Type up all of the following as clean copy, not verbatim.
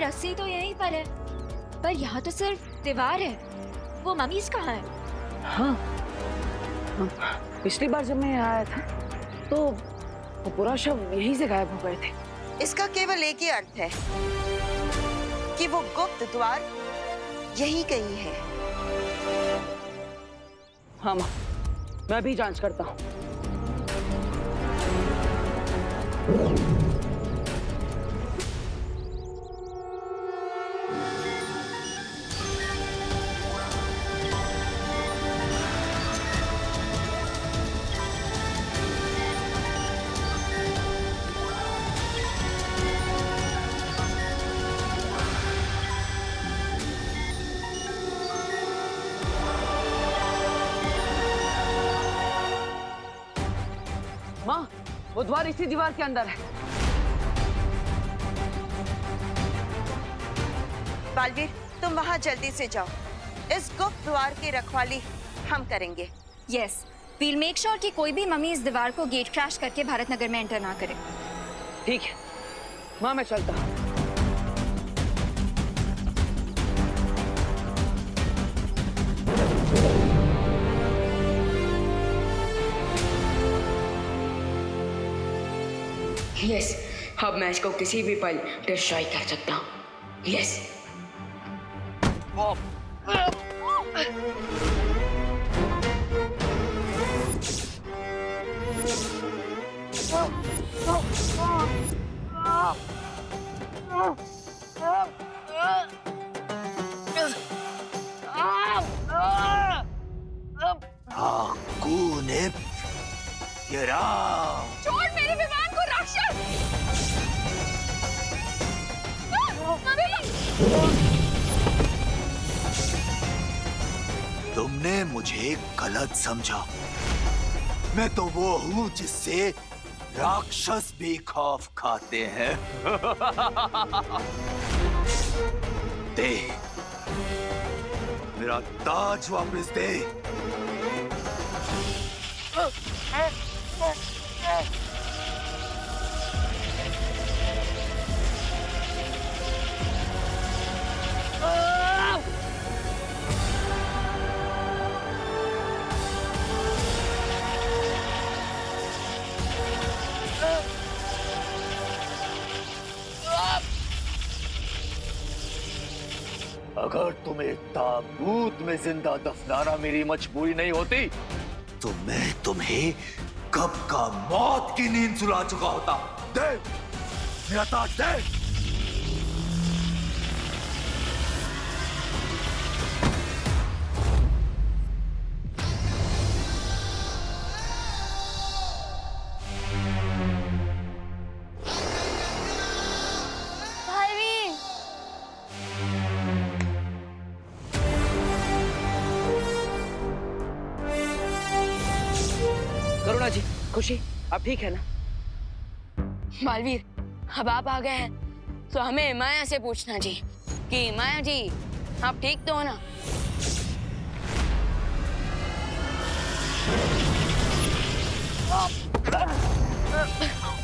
रस्सी तो यहीं पर है, पर यहाँ तो सिर्फ दीवार है। वो मम्मीज कहाँ है? हाँ, पिछली बार जब मैं यहाँ आया था तो वो पूरा शव यहीं से गायब हो गए थे। इसका केवल एक ही अर्थ है कि वो गुप्त द्वार यही कहीं है। हाँ माँ, मैं भी जांच करता हूँ। माँ, वो द्वार इसी दीवार के अंदर है। बालवीर, तुम वहां जल्दी से जाओ। इस गुप्त द्वार की रखवाली हम करेंगे। यस, वील मेक श्योर कि कोई भी मम्मी इस दीवार को गेट क्रैश करके भारत नगर में एंटर ना करे। ठीक है माँ, मैं चलता हूँ। यस, अब मैं इसको किसी भी पल डिस्ट्रॉय कर सकता हूँ। यस। छोड़ मेरे विमान को राक्षस! तुमने मुझे गलत समझा। मैं तो वो हूँ जिससे राक्षस भी खौफ खाते हैं। दे, मेरा ताज वापस दे। अगर तुम्हें ताबूत में जिंदा दफनाना मेरी मजबूरी नहीं होती तो मैं तुम्हें कब का मौत की नींद सुला चुका होता। दे मेरा ताज दे। करुणा जी, खुशी, आप ठीक है ना? बालवीर, अब आप आ गए हैं तो हमें माया से पूछना जी कि माया जी आप ठीक तो हो ना?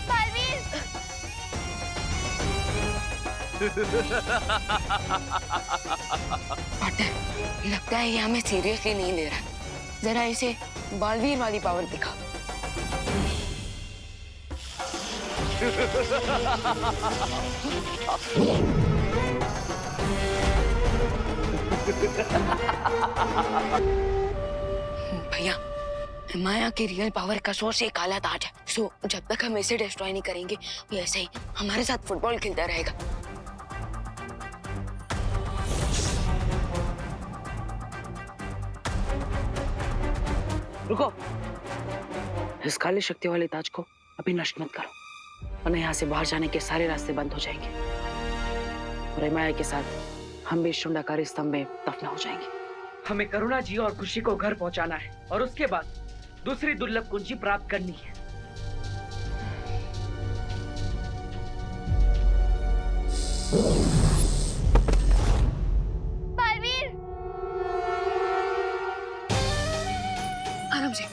बालवीर! पार्टनर, लगता है ये हमें सीरियसली नहीं ले रहा। जरा इसे बालवीर वाली पावर दिखा। भैया, माया की रियल पावर का सोर्स एक काला ताज है। सो जब तक हम इसे डिस्ट्रॉय नहीं करेंगे ये ऐसे ही हमारे साथ फुटबॉल खेलता रहेगा। रुको, इस काली शक्ति वाले ताज को अभी नष्ट मत करो, वरना यहाँ से बाहर जाने के सारे रास्ते बंद हो जाएंगे और माया के साथ हम भी शुंडाकारी स्तंभ में दफना हो जाएंगे। हमें करुणा जी और खुशी को घर पहुंचाना है और उसके बाद दूसरी दुर्लभ कुंजी प्राप्त करनी है। बालवीर! आराम से।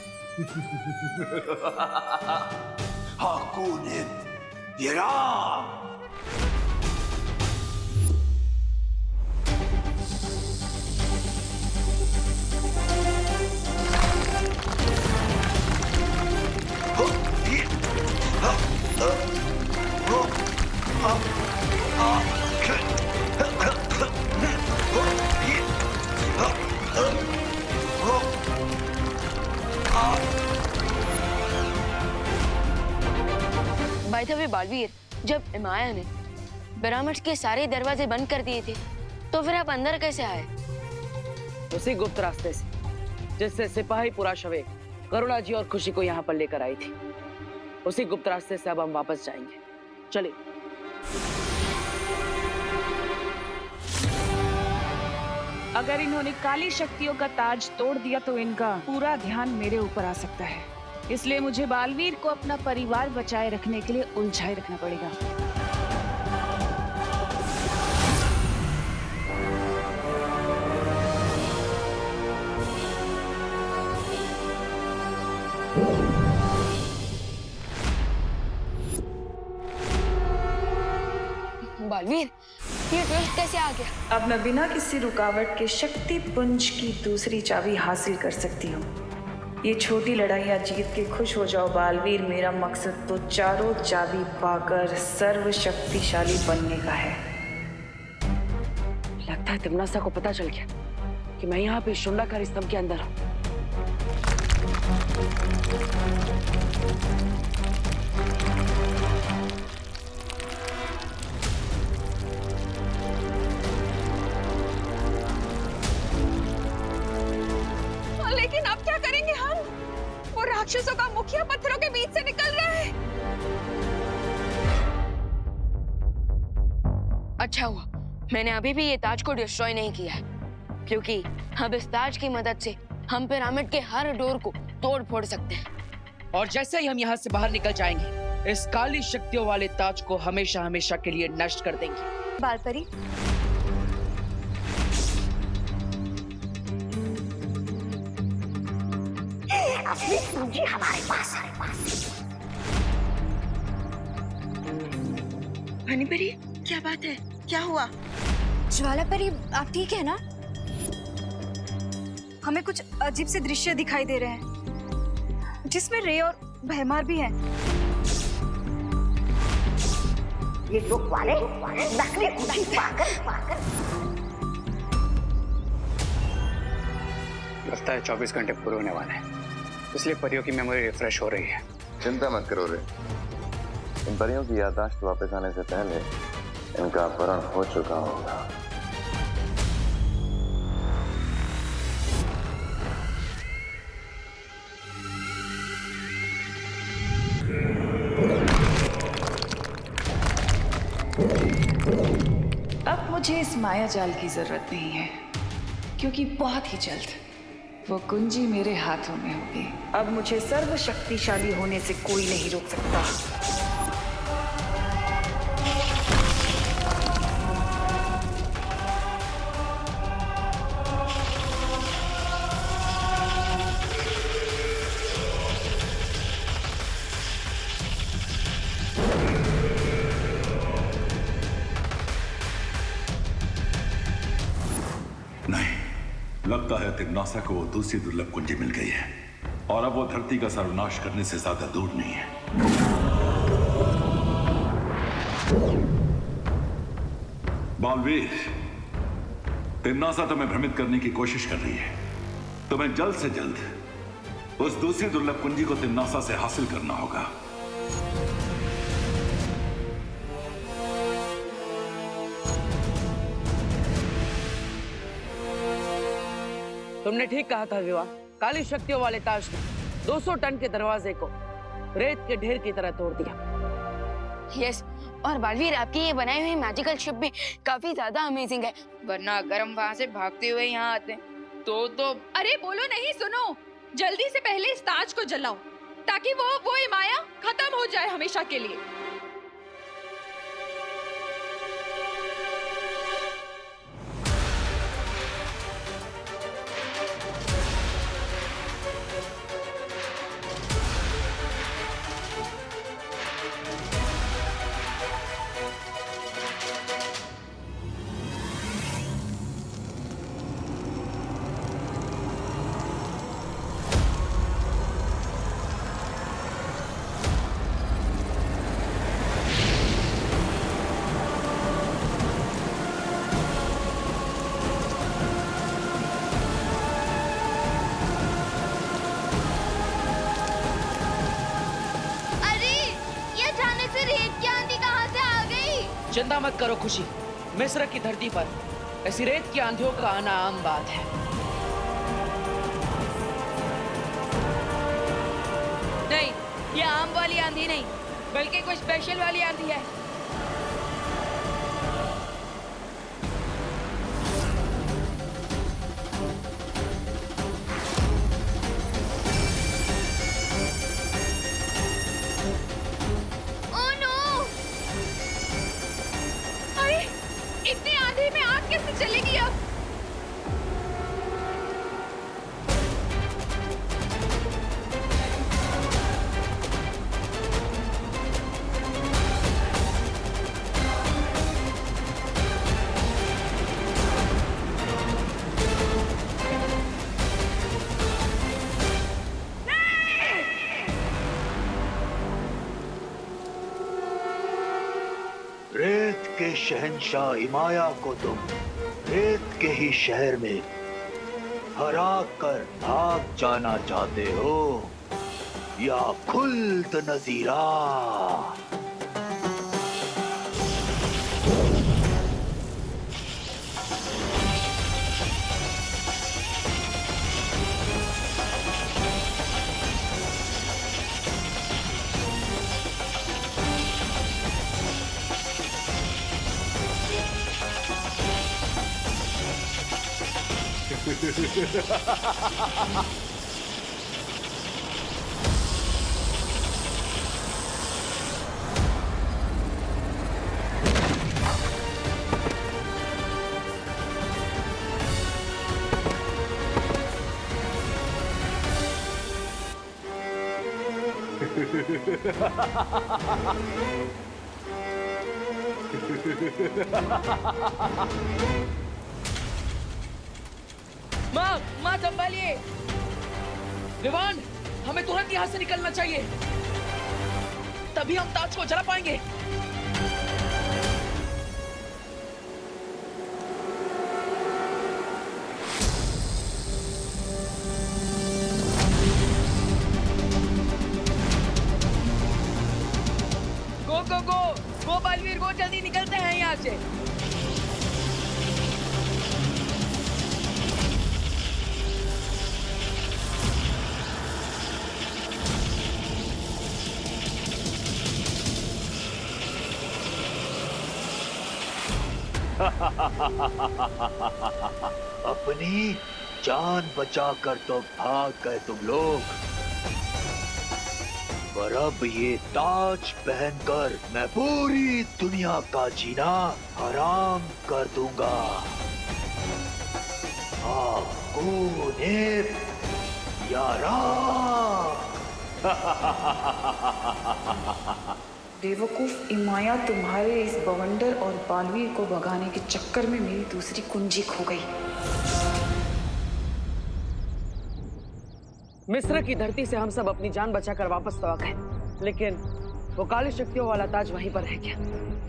हाकुनित यराम। बाय द वे बालवीर, जब माया ने पिरामिड्स के सारे दरवाजे बंद कर दिए थे तो फिर आप अंदर कैसे आए? उसी गुप्त रास्ते से जिससे सिपाही पूरा शवे करुणा जी और खुशी को यहाँ पर लेकर आई थी। उसी गुप्त रास्ते से अब हम वापस जाएंगे। चलिए। अगर इन्होंने काली शक्तियों का ताज तोड़ दिया तो इनका पूरा ध्यान मेरे ऊपर आ सकता है, इसलिए मुझे बालवीर को अपना परिवार बचाए रखने के लिए उलझाए रखना पड़ेगा। बालवीर, ये ट्विस्ट कैसे आ गया? अब मैं बिना किसी रुकावट के शक्ति पुंज की दूसरी चाबी हासिल कर सकती हूँ। ये छोटी लड़ाइयाँ जीत के खुश हो जाओ बालवीर, मेरा मकसद तो चारों चाबी पाकर सर्वशक्तिशाली बनने का है। लगता है तिमनासा को पता चल गया कि मैं यहाँ पे शुंडाकार स्तंभ के अंदर हूँ। लेकिन अब क्या करेंगे हम? वो राक्षसों का मुखिया पत्थरों के बीच से निकल रहा है। अच्छा हुआ मैंने अभी भी ये ताज को डिस्ट्रॉय नहीं किया है, क्योंकि अब इस ताज की मदद से हम पिरामिड के हर डोर को तोड़ फोड़ सकते हैं। और जैसे ही हम यहाँ से बाहर निकल जाएंगे, इस काली शक्तियों वाले ताज को हमेशा हमेशा के लिए नष्ट कर देंगे। बालपरी, असली पूंजी हमारे पास है। हनीपरी, क्या बात है? क्या हुआ? ज्वाला परी, आप ठीक है ना? हमें कुछ अजीब से दृश्य दिखाई दे रहे हैं जिसमें रे और भयमार भी हैं। ये लोग वाले नकली कुंजी पाकर लगता है 24 घंटे पूरे होने वाले हैं, इसलिए परियों की मेमोरी रिफ्रेश हो रही है। चिंता मत करो रे, इन परियों की याददाश्त वापस आने से पहले इनका अपहरण हो चुका होगा। अब मुझे इस माया जाल की जरूरत नहीं है, क्योंकि बहुत ही जल्द वो कुंजी मेरे हाथों में होगी। अब मुझे सर्वशक्तिशाली होने से कोई नहीं रोक सकता। नहीं, लगता है तिग्नासा को वो दूसरी दुर्लभ कुंजी मिल गई है और अब वो धरती का सर्वनाश करने से ज्यादा दूर नहीं है। बालवीर, तिग्नासा तुम्हें भ्रमित करने की कोशिश कर रही है। तुम्हें जल्द से जल्द उस दूसरी दुर्लभ कुंजी को तिग्नासा से हासिल करना होगा। तुमने ठीक कहा था विवाह। काली शक्तियों वाले ताज ने 200 टन के दरवाजे को रेत के ढेर की तरह तोड़ दिया। यस, और बालवीर, आपकी ये बनाई हुई मैजिकल शिप भी काफी ज्यादा अमेजिंग है, वरना अगर हम वहां से भागते हुए यहाँ आते तो अरे बोलो नहीं, सुनो, जल्दी से पहले इस ताज को जलाओ ताकि वो माया खत्म हो जाए हमेशा के लिए। चिंता मत करो खुशी, मिस्र की धरती पर ऐसी रेत की आंधियों का आना आम बात है। नहीं, ये आम वाली आंधी नहीं, बल्कि कोई स्पेशल वाली आंधी है। Oh no! अरे, इतनी आंधी में आग कैसे चलेगी अब? रेत के शहंशाह इमाया को तुम रेत के ही शहर में हरा कर भाग जाना चाहते हो या खुल्द नजीरा? माँ संभालिए। विवान, हमें तुरंत यहाँ से निकलना चाहिए, तभी हम ताज को जला पाएंगे। गो बालवीर गो, जल्दी निकलते हैं यहाँ से। अपनी जान बचाकर तो भाग गए तुम लोग, पर अब ये ताज पहनकर मैं पूरी दुनिया का जीना हराम कर दूंगा। कौन या राख? बेवकूफ इमाया, तुम्हारे इस बवंडर और बालवीर को भगाने के चक्कर में मेरी दूसरी कुंजी खो गई। मिस्र की धरती से हम सब अपनी जान बचाकर वापस तो आ गए, लेकिन वो काली शक्तियों वाला ताज वहीं पर रह गया।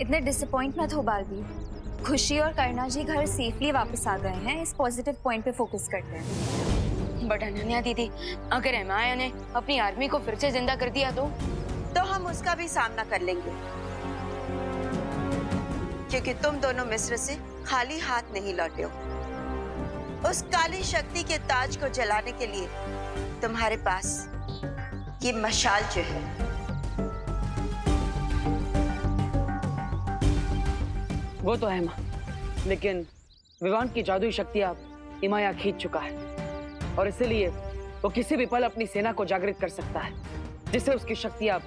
इतने डिसअपॉइंट मत हो बालवीर। खुशी और कर्णा जी घर सेफली वापस आ गए हैं। इस पॉजिटिव पॉइंट पे फोकस करते हैं। बट अनन्या दीदी, अगर इमाया ने अपनी आर्मी को फिर से जिंदा कर दिया तो हम उसका भी सामना कर लेंगे, क्योंकि तुम दोनों मिस्र से खाली हाथ नहीं लौटे हो। उस काली शक्ति के ताज को जलाने के लिए तुम्हारे पास ये मशाल जो है, वो तो है माँ, लेकिन विवान की जादुई शक्तियां इमाया खींच चुका है और इसीलिए वो किसी भी पल अपनी सेना को जागृत कर सकता है, जिससे उसकी शक्तियां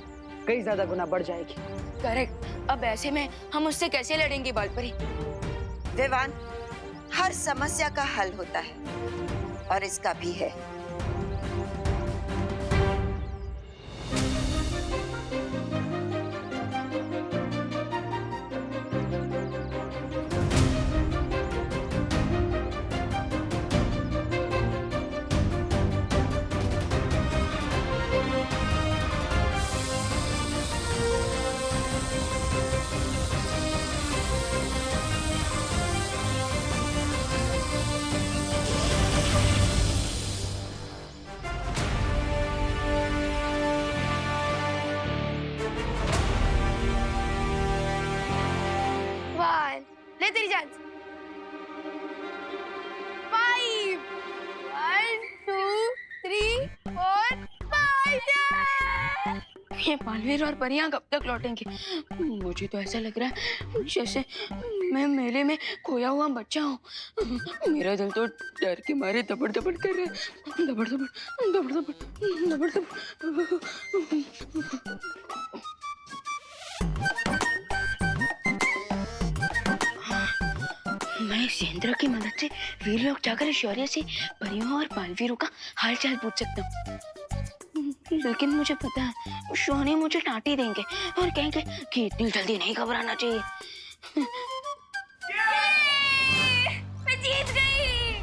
कई ज्यादा गुना बढ़ जाएगी। करेक्ट। अब ऐसे में हम उससे कैसे लड़ेंगे बालपरी? विवान, हर समस्या का हल होता है और इसका भी है। ये बालवीर और परियां कब तक लौटेंगे? मुझे तो ऐसा लग रहा है जैसे मैं मेले में खोया हुआ बच्चा हूँ। मेरा दिल तो डर के मारे दबड़ दबड़ कर रहा है, दबड़ दबड़ दबड़ दबड़ दबड़ दबड़। मैं इस यंत्र की मदद से वीर लोग जाकर शौर्य से परियों और बालवीरों का हालचाल पूछ सकता हूँ। लेकिन मुझे पता है शौर्य मुझे डांटी देंगे और कहेंगे कि इतनी जल्दी नहीं घबराना चाहिए। मैं जीत गई।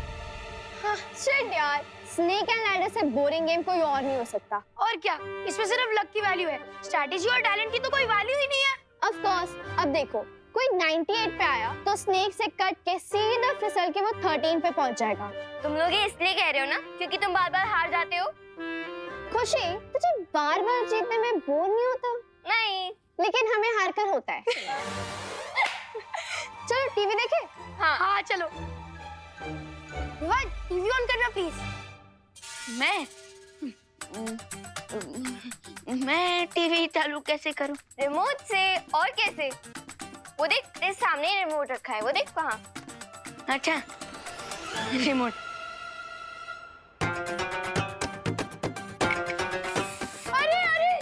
हाँ, शिट यार, स्नेक एंड लैडर से बोरिंग गेम कोई और नहीं हो सकता। और क्या, इसमें सिर्फ लक की वैल्यू है, स्ट्रैटेजी और टैलेंट की तो कोई वैल्यू ही नहीं है। ऑफ कोर्स, अब देखो कोई 98 पे आया तो स्नेक से कट के सीधा फिसल के वो 13 पे पहुंच जाएगा। तुम लोग ये इसलिए कह रहे हो ना क्योंकि तुम बार-बार हार जाते हो? खुशी, तुझे बार-बार जीतने में बोर नहीं होता? नहीं, लेकिन हमें हार कर होता है। चलो टीवी देखें? हाँ चलो। टीवी ऑन करना प्लीज। मैं टीवी चालू कैसे करूं? रिमोट से। और कैसे? वो देख, तेरे सामने ही रिमोट रखा है, वो देख वहाँ। अच्छा, रिमोट। अरे अरे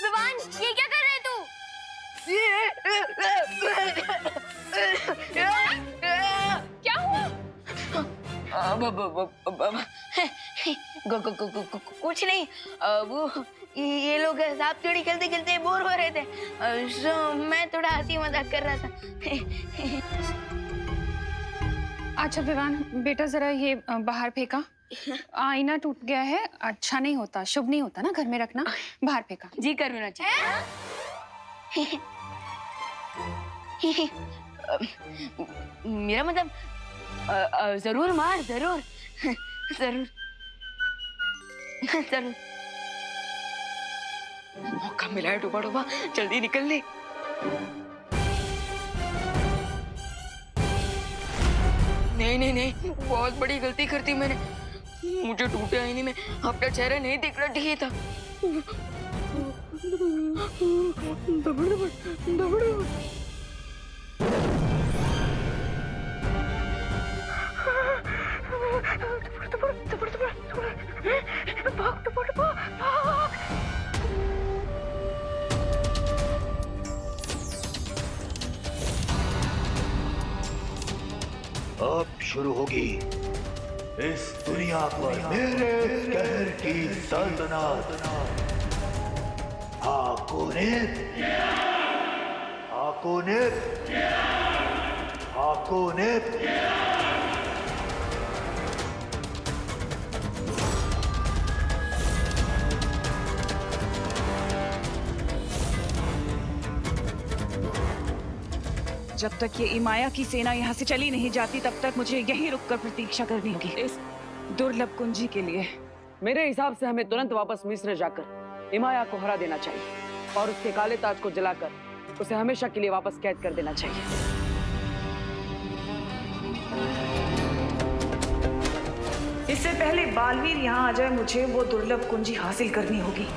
विवान, ये क्या कर रहे तू? क्या हुआ? कुछ नहीं, वो ये लोग सांप सीढ़ी खेलते खेलते बोर हो रहे थे, सो मैं थोड़ा हंसी मजाक कर रहा था। अच्छा विवान बेटा, जरा ये बाहर फेंका। आईना टूट गया है, अच्छा नहीं होता, शुभ नहीं होता ना घर में रखना। बाहर फेंका। जी करुणा जी। मेरा मतलब जरूर मार, जरूर जरूर जरूर। मौका मिला है डूबा डूबा, जल्दी निकल ले। नहीं नहीं नहीं, बहुत बड़ी गलती कर दी मैंने। मुझे टूटे आईने में अपना चेहरा नहीं दिखना चाहिए था। दबड़ दबड़ दबड़ दबड़। अब शुरू होगी इस दुनिया पर मेरे कहर की सल्तनत। हाकोनित, हाकोनित, हाकोनित। जब तक ये इमाया की सेना यहाँ से चली नहीं जाती तब तक मुझे यहीं रुककर प्रतीक्षा करनी होगी इस दुर्लभ कुंजी के लिए। मेरे हिसाब से हमें तुरंत वापस मिस्र जाकर इमाया को हरा देना चाहिए और उसके काले ताज को जलाकर उसे हमेशा के लिए वापस कैद कर देना चाहिए। इससे पहले बालवीर यहाँ आ जाए, मुझे वो दुर्लभ कुंजी हासिल करनी होगी।